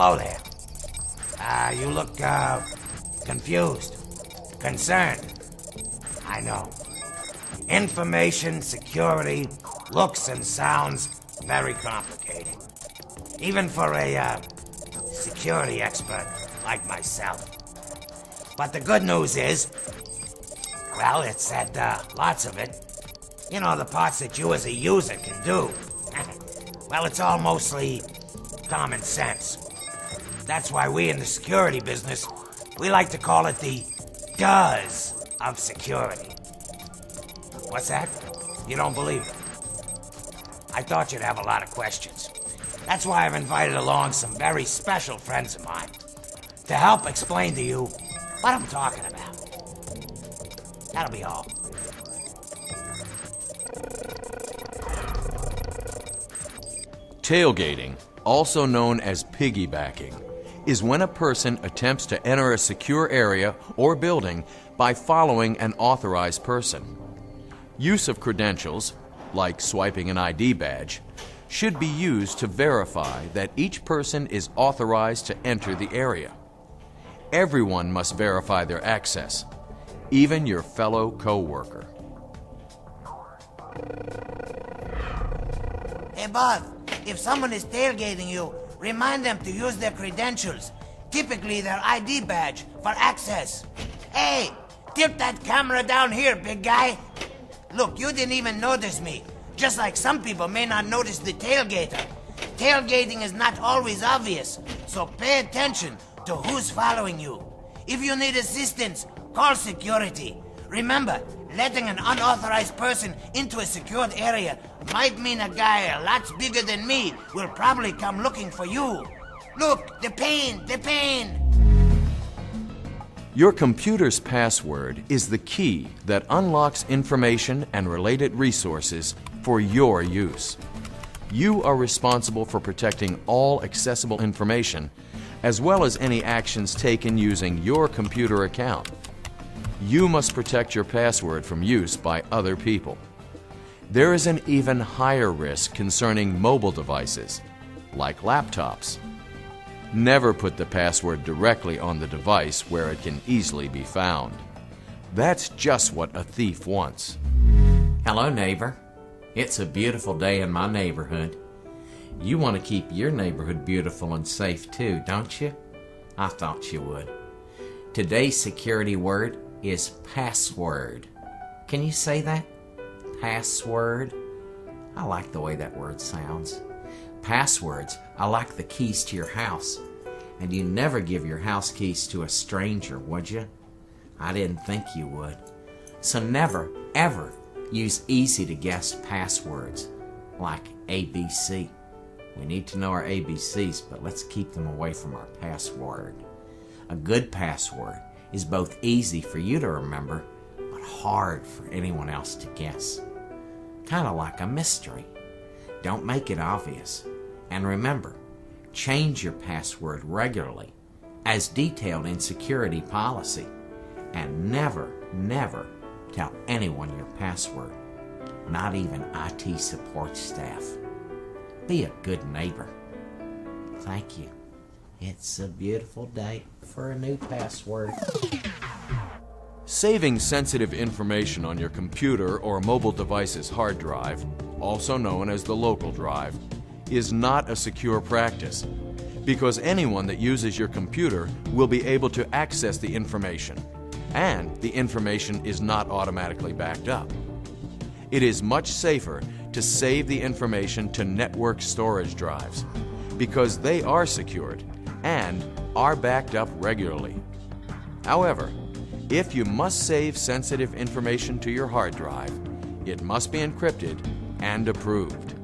Hello there. You look, confused. Concerned. I know. Information security looks and sounds very complicated. Even for a, security expert like myself. But the good news is, well, it's that, lots of it, you know, the parts that you as a user can do. Well, it's all mostly common sense. That's why we in the security business, we like to call it the does of security. What's that? You don't believe it? I thought you'd have a lot of questions. That's why I've invited along some very special friends of mine to help explain to you what I'm talking about. That'll be all. Tailgating, also known as piggybacking, is when a person attempts to enter a secure area or building by following an authorized person. Use of credentials, like swiping an ID badge, should be used to verify that each person is authorized to enter the area. Everyone must verify their access, even your fellow co-worker. Hey, Bob, if someone is tailgating you, remind them to use their credentials, typically their ID badge, for access. Hey, tilt that camera down here, big guy. Look, you didn't even notice me, just like some people may not notice the tailgater. Tailgating is not always obvious, so pay attention to who's following you. If you need assistance, call security. Remember, letting an unauthorized person into a secured area might mean a guy a lot bigger than me will probably come looking for you. Look, the pain, the pain! Your computer's password is the key that unlocks information and related resources for your use. You are responsible for protecting all accessible information, as well as any actions taken using your computer account. You must protect your password from use by other people. There is an even higher risk concerning mobile devices, like laptops. Never put the password directly on the device where it can easily be found. That's just what a thief wants. Hello, neighbor. It's a beautiful day in my neighborhood. You want to keep your neighborhood beautiful and safe too, don't you? I thought you would. Today's security word is password. Can you say that? Password? I like the way that word sounds. Passwords are like the keys to your house. And you never give your house keys to a stranger, would you? I didn't think you would. So never, ever use easy-to-guess passwords like ABC. We need to know our ABCs, but let's keep them away from our password. A good password is both easy for you to remember, but hard for anyone else to guess. Kind of like a mystery. Don't make it obvious. And remember, change your password regularly, as detailed in security policy. And never, never tell anyone your password, not even IT support staff. Be a good neighbor. Thank you. It's a beautiful day for a new password. Saving sensitive information on your computer or mobile device's hard drive, also known as the local drive, is not a secure practice, because anyone that uses your computer will be able to access the information, and the information is not automatically backed up. It is much safer to save the information to network storage drives, because they are secured and are backed up regularly. However, if you must save sensitive information to your hard drive, it must be encrypted and approved.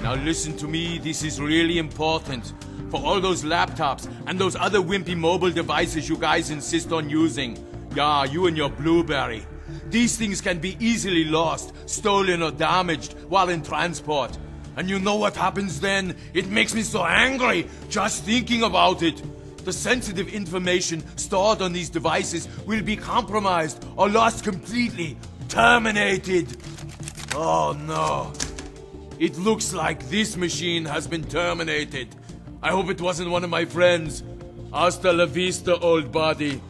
Now listen to me, this is really important. For all those laptops and those other wimpy mobile devices you guys insist on using. Yeah, you and your Blueberry. These things can be easily lost, stolen or damaged while in transport. And you know what happens then? It makes me so angry just thinking about it. The sensitive information stored on these devices will be compromised or lost completely, terminated. Oh no. It looks like this machine has been terminated. I hope it wasn't one of my friends. Hasta la vista, old body.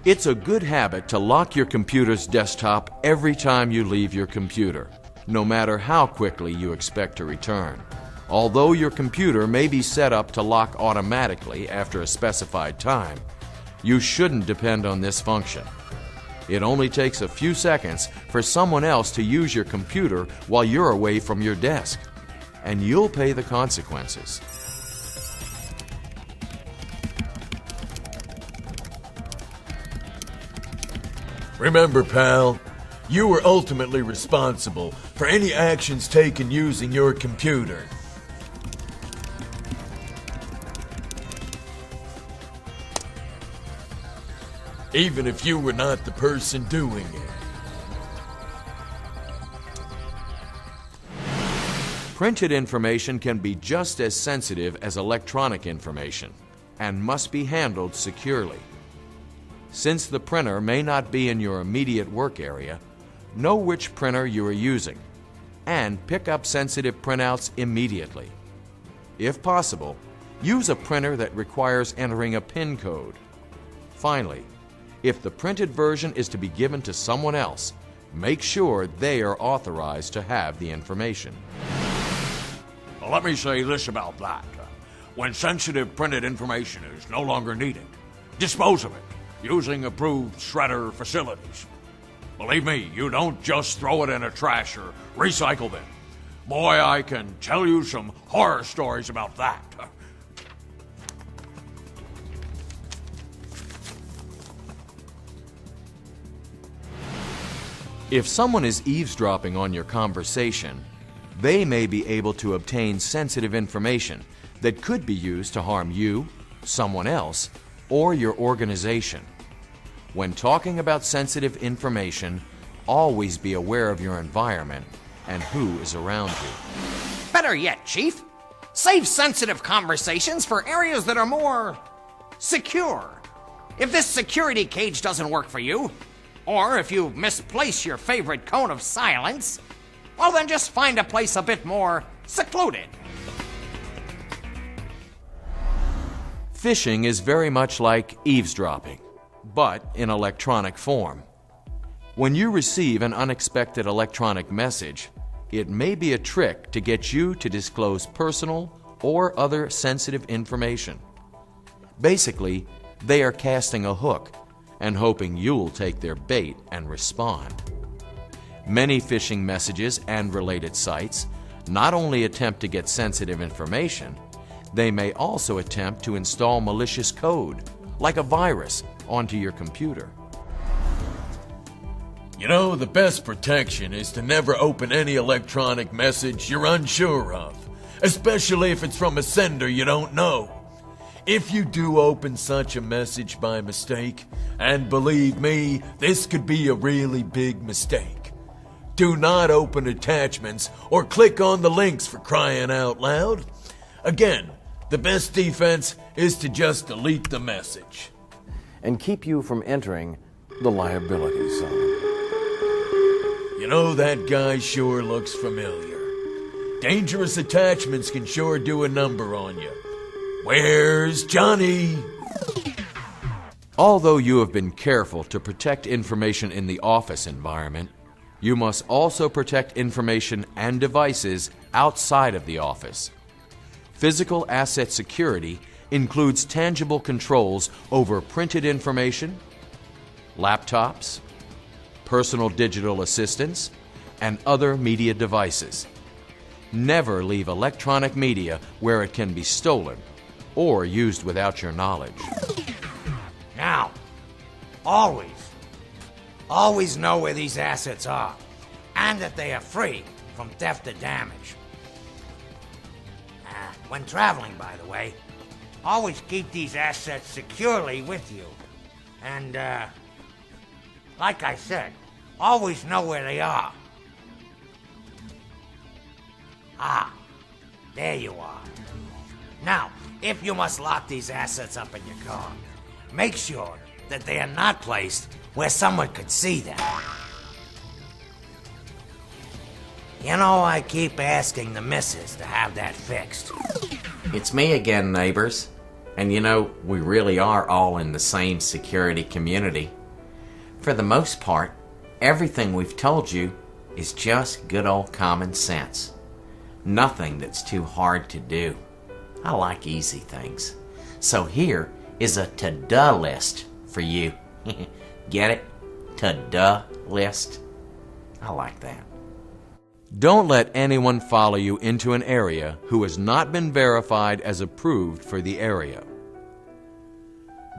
It's a good habit to lock your computer's desktop every time you leave your computer, no matter how quickly you expect to return. Although your computer may be set up to lock automatically after a specified time, you shouldn't depend on this function. It only takes a few seconds for someone else to use your computer while you're away from your desk, and you'll pay the consequences. Remember, pal, you were ultimately responsible for any actions taken using your computer. Even if you were not the person doing it. Printed information can be just as sensitive as electronic information and must be handled securely. Since the printer may not be in your immediate work area, know which printer you are using and pick up sensitive printouts immediately. If possible, use a printer that requires entering a PIN code. Finally, if the printed version is to be given to someone else, make sure they are authorized to have the information. Well, let me say this about that. When sensitive printed information is no longer needed, dispose of it using approved shredder facilities. Believe me, you don't just throw it in a trash or recycle bin. Boy, I can tell you some horror stories about that. If someone is eavesdropping on your conversation, they may be able to obtain sensitive information that could be used to harm you, someone else, or your organization. When talking about sensitive information, always be aware of your environment and who is around you. Better yet, Chief, save sensitive conversations for areas that are more secure. If this security cage doesn't work for you, or if you misplace your favorite cone of silence, well, then just find a place a bit more secluded. Phishing is very much like eavesdropping, but in electronic form. When you receive an unexpected electronic message, it may be a trick to get you to disclose personal or other sensitive information. Basically, they are casting a hook and hoping you'll take their bait and respond. Many phishing messages and related sites not only attempt to get sensitive information, they may also attempt to install malicious code, like a virus, onto your computer. You know, the best protection is to never open any electronic message you're unsure of, especially if it's from a sender you don't know. If you do open such a message by mistake, and believe me, this could be a really big mistake, do not open attachments or click on the links, for crying out loud. Again, the best defense is to just delete the message. And keep you from entering the liability zone. You know, that guy sure looks familiar. Dangerous attachments can sure do a number on you. Where's Johnny? Although you have been careful to protect information in the office environment, you must also protect information and devices outside of the office. Physical asset security includes tangible controls over printed information, laptops, personal digital assistants, and other media devices. Never leave electronic media where it can be stolen or used without your knowledge. Now, always know where these assets are, and that they are free from theft or damage. When traveling, by the way, always keep these assets securely with you. And, like I said, always know where they are. Ah, there you are. Now, if you must lock these assets up in your car, make sure that they are not placed where someone could see them. You know, I keep asking the missus to have that fixed. It's me again, neighbors. And you know, we really are all in the same security community. For the most part, everything we've told you is just good old common sense. Nothing that's too hard to do. I like easy things. So here is a to-do list for you. Get it? To-do list. I like that. Don't let anyone follow you into an area who has not been verified as approved for the area.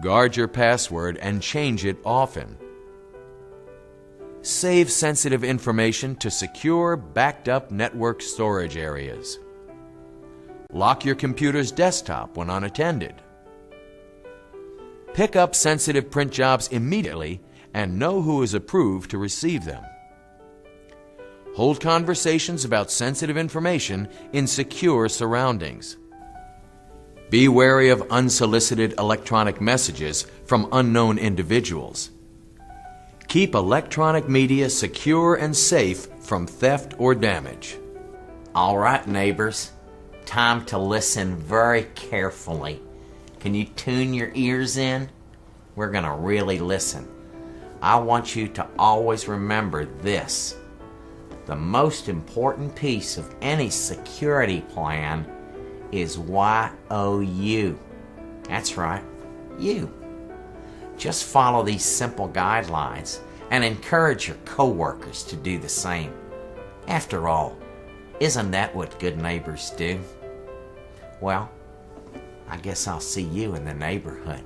Guard your password and change it often. Save sensitive information to secure, backed-up network storage areas. Lock your computer's desktop when unattended. Pick up sensitive print jobs immediately and know who is approved to receive them. Hold conversations about sensitive information in secure surroundings. Be wary of unsolicited electronic messages from unknown individuals. Keep electronic media secure and safe from theft or damage. All right, neighbors. Time to listen very carefully. Can you tune your ears in? We're going to really listen. I want you to always remember this. The most important piece of any security plan is YOU. That's right, you. Just follow these simple guidelines and encourage your coworkers to do the same. After all, isn't that what good neighbors do? Well, I guess I'll see you in the neighborhood.